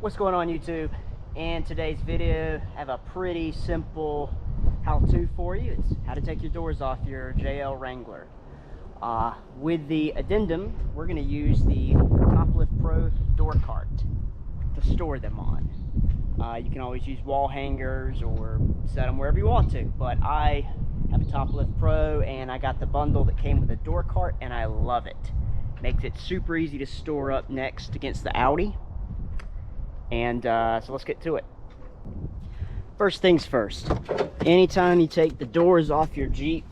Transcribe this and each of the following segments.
What's going on, YouTube? In today's video, I have a pretty simple how-to for you. It's how to take your doors off your JL Wrangler. With the addendum, we're going to use the Toplift Pro door cart to store them on. You can always use wall hangers or set them wherever you want to, but I have a Toplift Pro and I got the bundle that came with a door cart and I love it. Makes it super easy to store up next against the Audi. And so let's get to it. First things first, anytime you take the doors off your Jeep,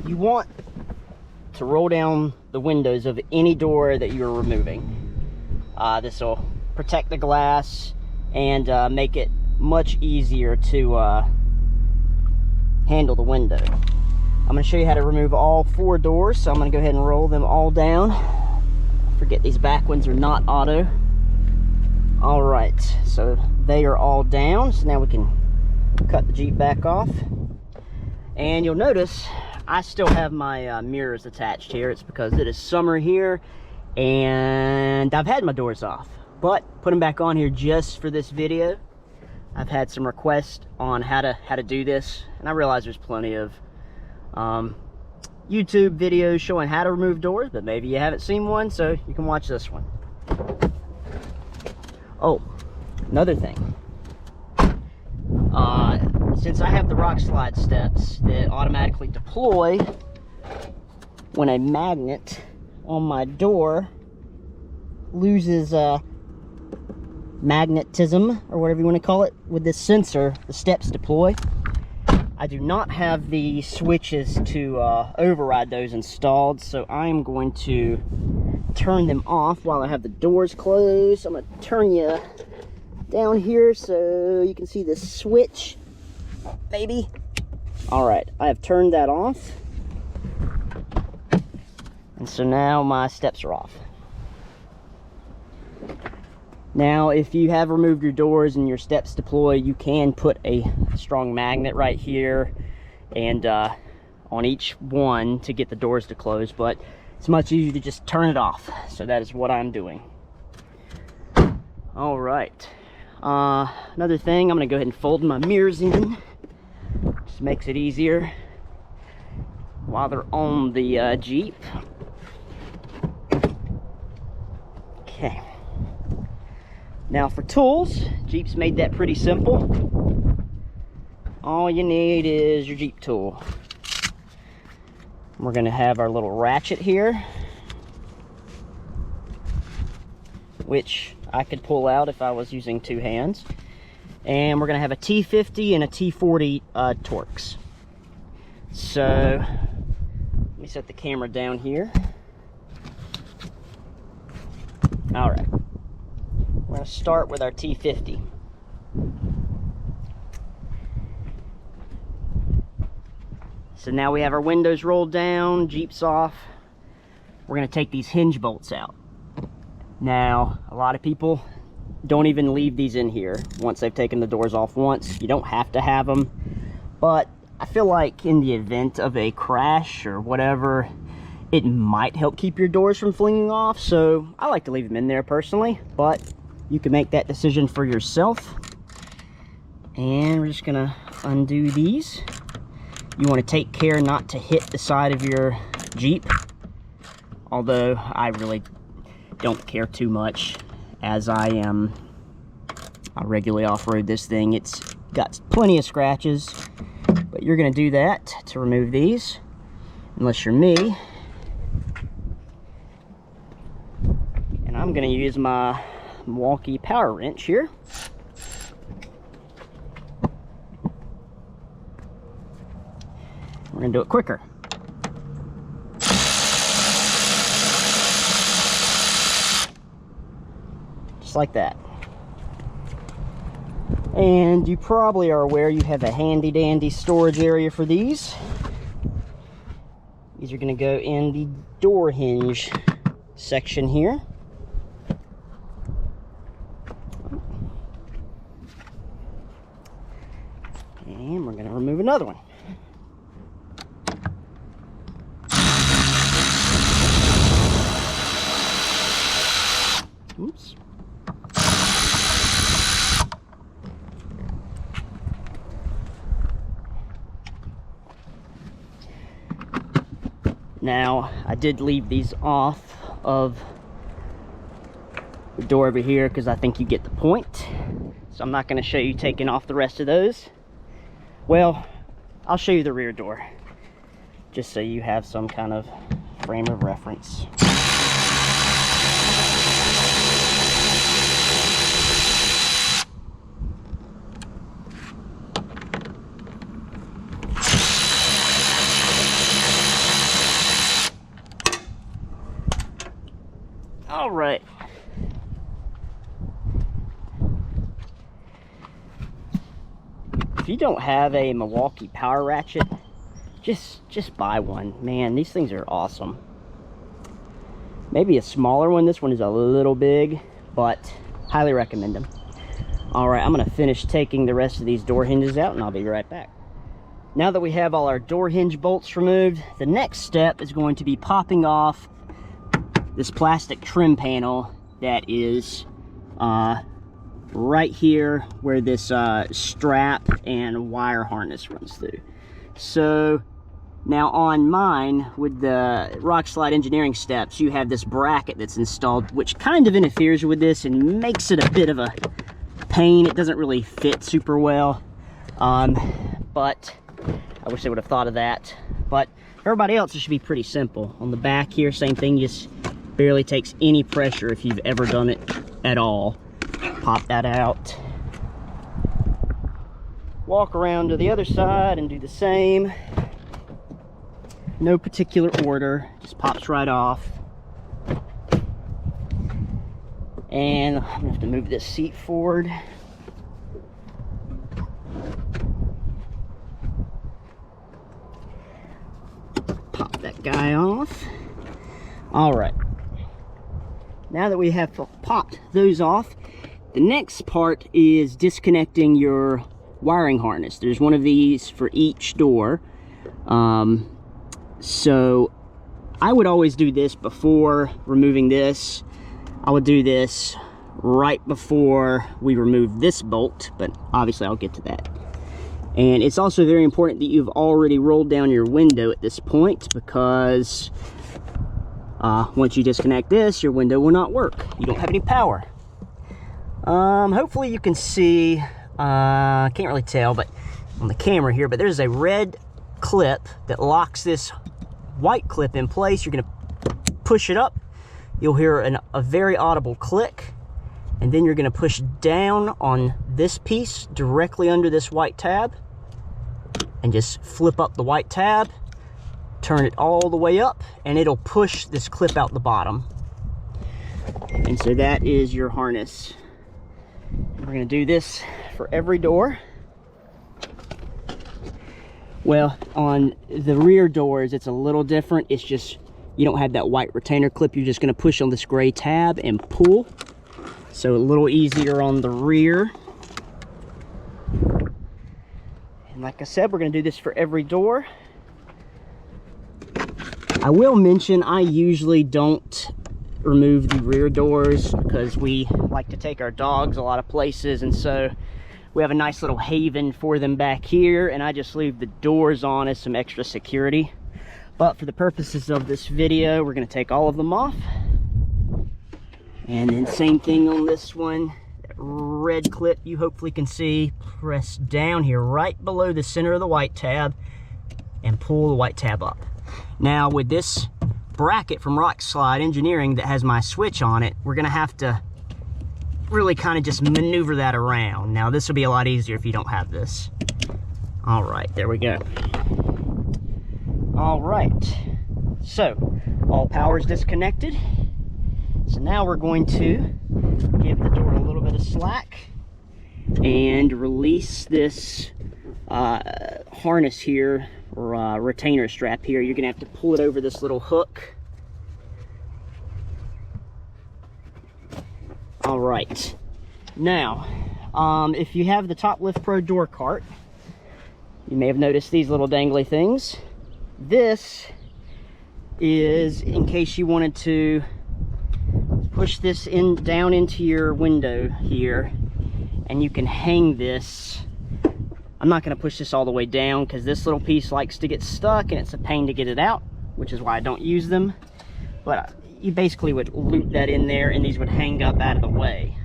you want to roll down the windows of any door that you're removing. This will protect the glass and make it much easier to handle the window. I'm going to show you how to remove all 4 doors, so I'm going to go ahead and roll them all down. Forget these back ones are not auto. All right, so they are all down, so now we can cut the Jeep back off. And you'll notice I still have my mirrors attached here. It's because it is summer here and I've had my doors off, but put them back on here just for this video. I've had some requests on how to do this, and I realize there's plenty of YouTube videos showing how to remove doors, but maybe you haven't seen one, so you can watch this one. Oh, another thing. Since I have the rock slide steps that automatically deploy when a magnet on my door loses magnetism, or whatever you want to call it, with this sensor, the steps deploy. I do not have the switches to override those installed, so I'm going to turn them off while I have the doors closed. I'm going to turn you down here so you can see the switch, maybe. All right, I have turned that off, and so now my steps are off. Now, if you have removed your doors and your steps deploy, you can put a strong magnet right here and on each one to get the doors to close, but it's much easier to just turn it off. So that is what I'm doing. All right. Another thing, I'm gonna go ahead and fold my mirrors in. Just makes it easier while they're on the Jeep. Okay. Now for tools, Jeep's made that pretty simple. All you need is your Jeep tool. We're going to have our little ratchet here, which I could pull out if I was using 2 hands. And we're going to have a T50 and a T40 Torx. So let me set the camera down here. All right. We're going to start with our T50. So now we have our windows rolled down, Jeep's off. We're going to take these hinge bolts out. Now, a lot of people don't even leave these in here once they've taken the doors off once. You don't have to have them, but I feel like in the event of a crash or whatever, it might help keep your doors from flinging off, so I like to leave them in there personally, but you can make that decision for yourself. And we're just gonna undo these. You want to take care not to hit the side of your Jeep, although I really don't care too much, as I regularly off-road this thing. It's got plenty of scratches, but you're gonna do that to remove these, unless you're me. And I'm gonna use my Milwaukee power wrench here. We're gonna do it quicker. Just like that. And you probably are aware you have a handy dandy storage area for these. These are gonna go in the door hinge section here. And we're going to remove another one. Oops. Now, I did leave these off of the door over here because I think you get the point. So I'm not going to show you taking off the rest of those. Well, I'll show you the rear door, just so you have some kind of frame of reference. All right. If you don't have a Milwaukee power ratchet, just buy one. Man, these things are awesome. Maybe a smaller one. This one is a little big, but highly recommend them. All right, I'm gonna finish taking the rest of these door hinges out and I'll be right back. Now that we have all our door hinge bolts removed, the next step is going to be popping off this plastic trim panel that is right here where this strap and wire harness runs through. So now on mine, with the Rock Slide Engineering steps, you have this bracket that's installed, which kind of interferes with this and makes it a bit of a pain. It doesn't really fit super well, but I wish they would have thought of that. But for everybody else, it should be pretty simple. On the back here, same thing, just barely takes any pressure if you've ever done it at all. Pop that out. Walk around to the other side and do the same. No particular order, just pops right off. And I'm gonna have to move this seat forward. Pop that guy off. All right. Now that we have popped those off, the next part is disconnecting your wiring harness. There's one of these for each door. So I would always do this before removing this. I would do this right before we remove this bolt, but obviously I'll get to that. And it's also very important that you've already rolled down your window at this point, because once you disconnect this, your window will not work. You don't have any power. Hopefully you can see, can't really tell, but on the camera here, but there's a red clip that locks this white clip in place. You're gonna push it up. You'll hear a very audible click, and then you're gonna push down on this piece directly under this white tab and just flip up the white tab, turn it all the way up, and it'll push this clip out the bottom. And so that is your harness. We're gonna do this for every door. Well, on the rear doors, it's a little different. It's just, you don't have that white retainer clip. You're just gonna push on this gray tab and pull. So a little easier on the rear. And like I said, we're gonna do this for every door. I will mention, I usually don't remove the rear doors because we like to take our dogs a lot of places, and so we have a nice little haven for them back here, and I just leave the doors on as some extra security. But for the purposes of this video, we're going to take all of them off. And then same thing on this one. That red clip you hopefully can see, press down here right below the center of the white tab and pull the white tab up. Now with this bracket from Rock Slide Engineering that has my switch on it, we're going to have to really kind of just maneuver that around. Now this will be a lot easier if you don't have this. All right, there we go. All right, so all power is disconnected. So now we're going to give the door a little bit of slack and release this harness here, or retainer strap here. You're gonna have to pull it over this little hook. All right, now if you have the Top Lift Pro door cart, you may have noticed these little dangly things. This is in case you wanted to push this in down into your window here, and you can hang this. I'm not going to push this all the way down because this little piece likes to get stuck and it's a pain to get it out. which is why I don't use them. But you basically would loop that in there and these would hang up out of the way.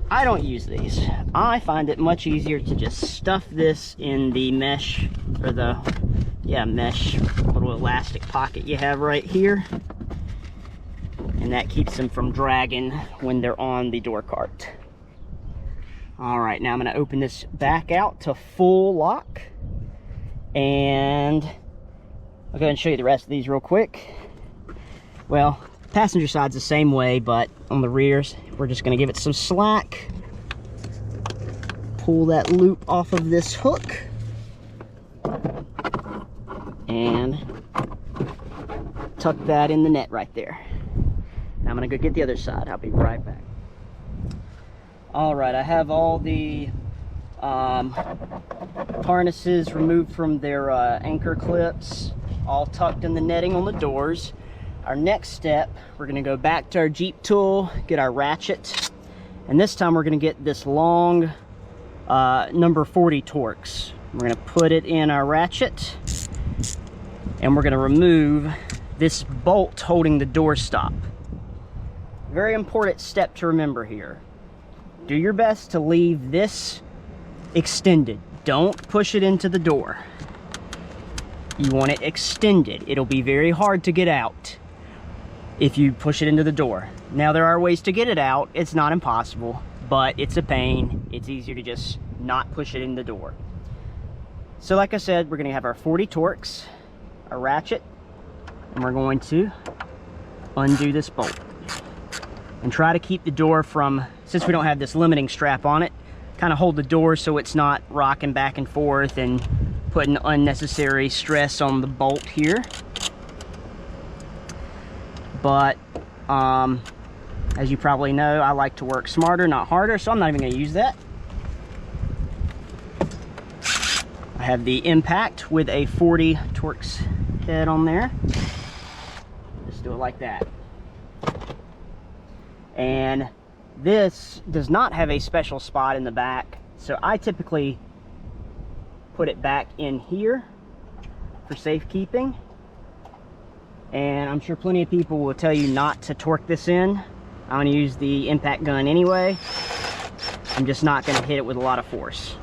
I don't use these. I find it much easier to just stuff this in the mesh, or the, mesh little elastic pocket you have right here. And that keeps them from dragging when they're on the door cart. All right, now I'm gonna open this back out to full lock. And I'll go ahead and show you the rest of these real quick. Well, passenger side's the same way, but on the rears, we're just gonna give it some slack. Pull that loop off of this hook. And tuck that in the net right there. Now I'm gonna go get the other side. I'll be right back. All right, I have all the harnesses removed from their anchor clips, all tucked in the netting on the doors. Our next step, we're gonna go back to our Jeep tool, get our ratchet, and this time we're gonna get this long number 40 Torx. We're gonna put it in our ratchet, and we're gonna remove this bolt holding the door stop. Very important step to remember here. Do your best to leave this extended. Don't push it into the door. You want it extended. It'll be very hard to get out if you push it into the door. Now there are ways to get it out. It's not impossible, but it's a pain. It's easier to just not push it in the door. So like I said, we're gonna have our 40 Torx, our ratchet, and we're going to undo this bolt. And try to keep the door from, since we don't have this limiting strap on it, kind of hold the door so it's not rocking back and forth and putting unnecessary stress on the bolt here. But as you probably know, I like to work smarter, not harder, so I'm not even going to use that. I have the impact with a 40 Torx head on there. Just do it like that. And this does not have a special spot in the back, so I typically put it back in here for safekeeping. And I'm sure plenty of people will tell you not to torque this in. I'm going to use the impact gun anyway. I'm just not going to hit it with a lot of force.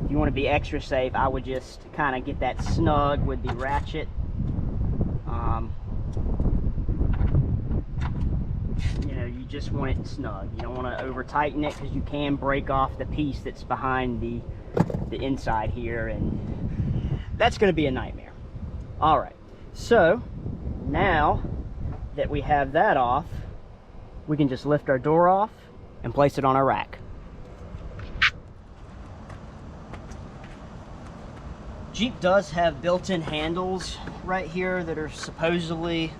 If you want to be extra safe, I would just kind of get that snug with the ratchet. You know, you just want it snug. You don't want to over tighten it because you can break off the piece that's behind the inside here, and that's going to be a nightmare. All right, so now that we have that off, we can just lift our door off and place it on our rack. Jeep does have built-in handles right here that are supposedly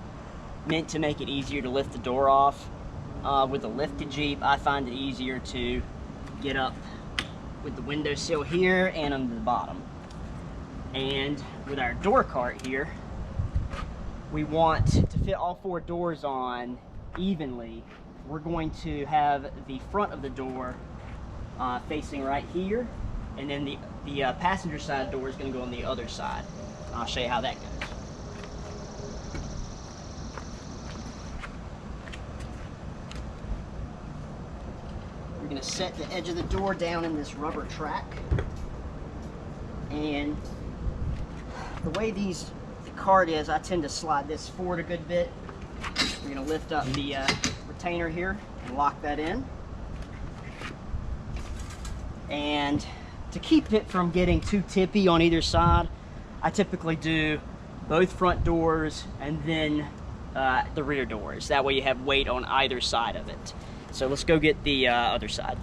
meant to make it easier to lift the door off. With a lifted Jeep, I find it easier to get up with the windowsill here and on the bottom. And with our door cart here, we want to fit all 4 doors on evenly. We're going to have the front of the door facing right here, and then the passenger side door is going to go on the other side. I'll show you how that goes. We're going to set the edge of the door down in this rubber track, and the way the cart is, I tend to slide this forward a good bit. We're going to lift up the retainer here and lock that in. And to keep it from getting too tippy on either side, I typically do both front doors and then the rear doors. That way you have weight on either side of it. So let's go get the other side.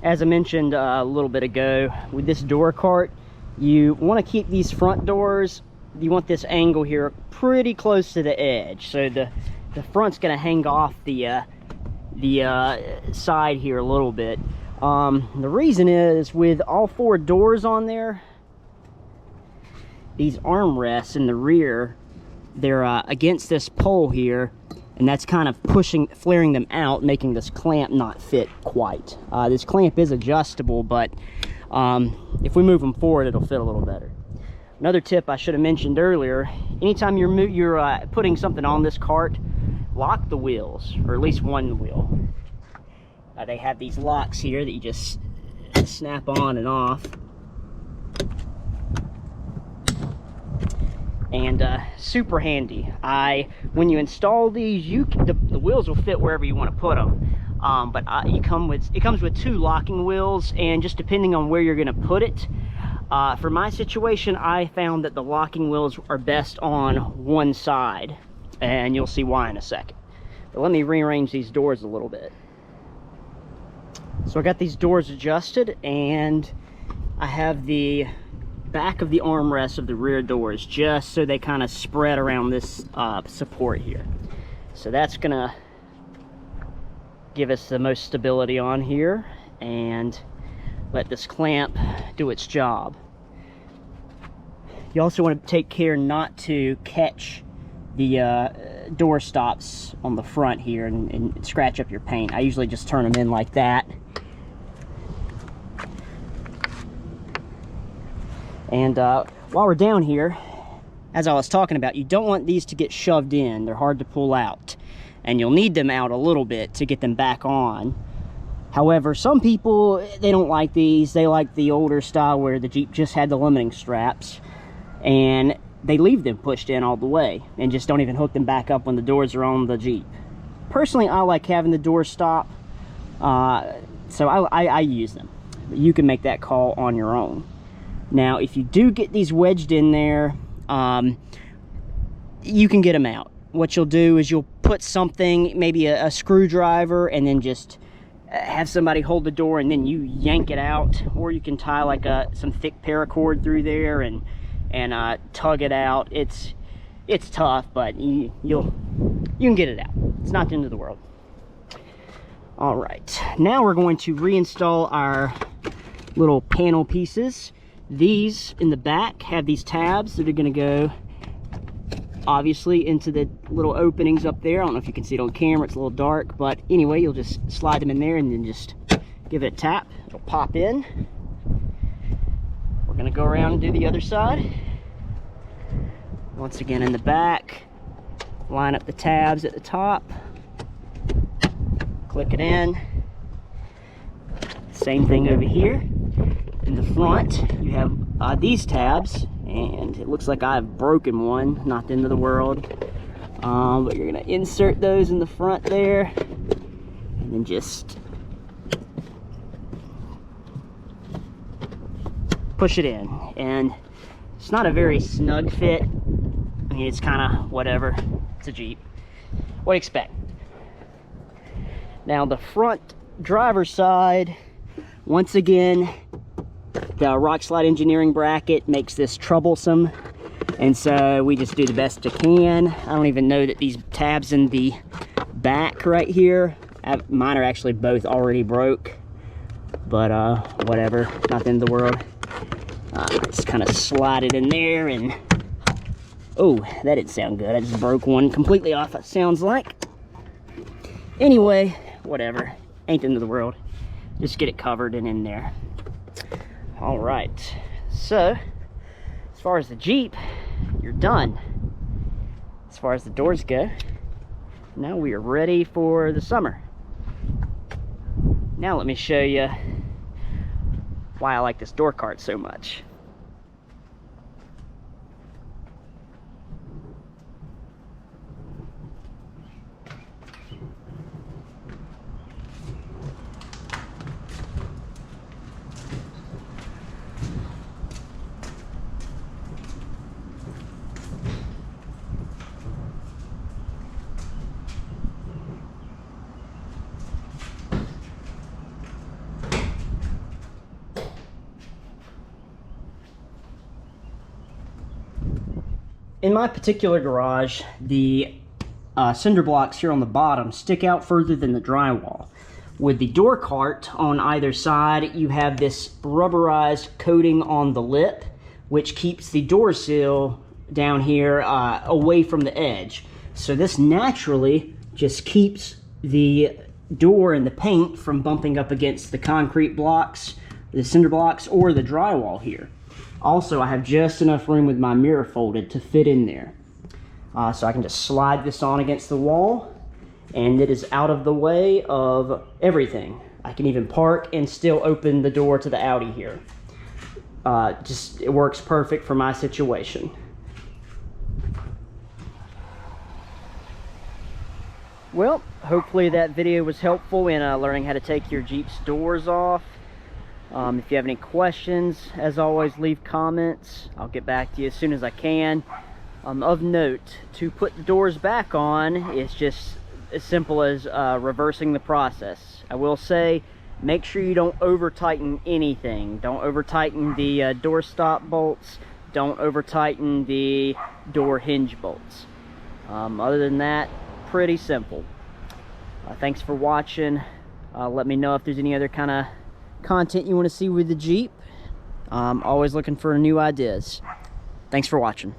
as I mentioned a little bit ago, with this door cart, you want to keep these front doors, you want this angle here pretty close to the edge, so the front's going to hang off the side here a little bit. The reason is, with all 4 doors on there, these armrests in the rear, they're against this pole here, and that's kind of flaring them out, making this clamp not fit quite. This clamp is adjustable, but if we move them forward, it'll fit a little better. Another tip I should have mentioned earlier, anytime you're putting something on this cart, lock the wheels, or at least one wheel. They have these locks here that you just snap on and off. And super handy. When you install these, the wheels will fit wherever you want to put them. But it comes with 2 locking wheels, and just depending on where you're going to put it. For my situation, I found that the locking wheels are best on one side, and you'll see why in a second. But let me rearrange these doors a little bit. So I got these doors adjusted, and I have the back of the armrests of the rear doors just so they kind of spread around this support here. So that's gonna give us the most stability on here and let this clamp do its job. You also want to take care not to catch the door stops on the front here and scratch up your paint. I usually just turn them in like that. And while we're down here, as I was talking about, you don't want these to get shoved in. They're hard to pull out, and you'll need them out a little bit to get them back on. However, some people, they don't like these. They like the older style where the Jeep just had the limiting straps, and they leave them pushed in all the way and just don't even hook them back up when the doors are on the Jeep. Personally, I like having the door stop, so I use them. But you can make that call on your own. Now, if you do get these wedged in there, you can get them out. What you'll do is you'll put something, maybe a screwdriver, and then just have somebody hold the door, and then you yank it out. Or you can tie like some thick paracord through there and tug it out. It's tough, but you can get it out. It's not the end of the world. All right, now we're going to reinstall our little panel pieces. These in the back have these tabs that are going to go obviously into the little openings up there. I don't know if you can see it on camera, it's a little dark, but anyway, you'll just slide them in there and then just give it a tap. It'll pop in. We're going to go around and do the other side. Once again in the back, line up the tabs at the top, click it in. Same thing over here. In the front, you have these tabs, and it looks like I've broken one, not the end of the world. But you're gonna insert those in the front there, and then just push it in. And it's not a very snug fit. I mean, it's kind of whatever. It's a Jeep. What do you expect? Now the front driver's side, once again, the Rock Slide Engineering bracket makes this troublesome, and so we just do the best we can. I don't even know that these tabs in the back right here, mine are actually both already broke, but whatever, not the end of the world. Just kind of slide it in there, and oh, that didn't sound good. I just broke one completely off, it sounds like. Anyway, whatever, ain't the end of the world. Just get it covered and in there. All right, so as far as the Jeep, you're done. As far as the doors go, now we are ready for the summer. Now let me show you why I like this door cart so much. in my particular garage, the cinder blocks here on the bottom stick out further than the drywall. With the door cart on either side, you have this rubberized coating on the lip, which keeps the door sill down here away from the edge. So this naturally just keeps the door and the paint from bumping up against the concrete blocks, the cinder blocks, or the drywall here. Also, I have just enough room with my mirror folded to fit in there. So I can just slide this on against the wall, and it is out of the way of everything. I can even park and still open the door to the Audi here. It works perfect for my situation. Well, hopefully that video was helpful in learning how to take your Jeep's doors off. If you have any questions, as always, leave comments. I'll get back to you as soon as I can. Of note, to put the doors back on, it's just as simple as reversing the process. I will say, make sure you don't over tighten anything. Don't over tighten the door stop bolts. Don't over tighten the door hinge bolts. Other than that, pretty simple. Thanks for watching. Let me know if there's any other kind of content you want to see with the Jeep. Always looking for new ideas. Thanks for watching.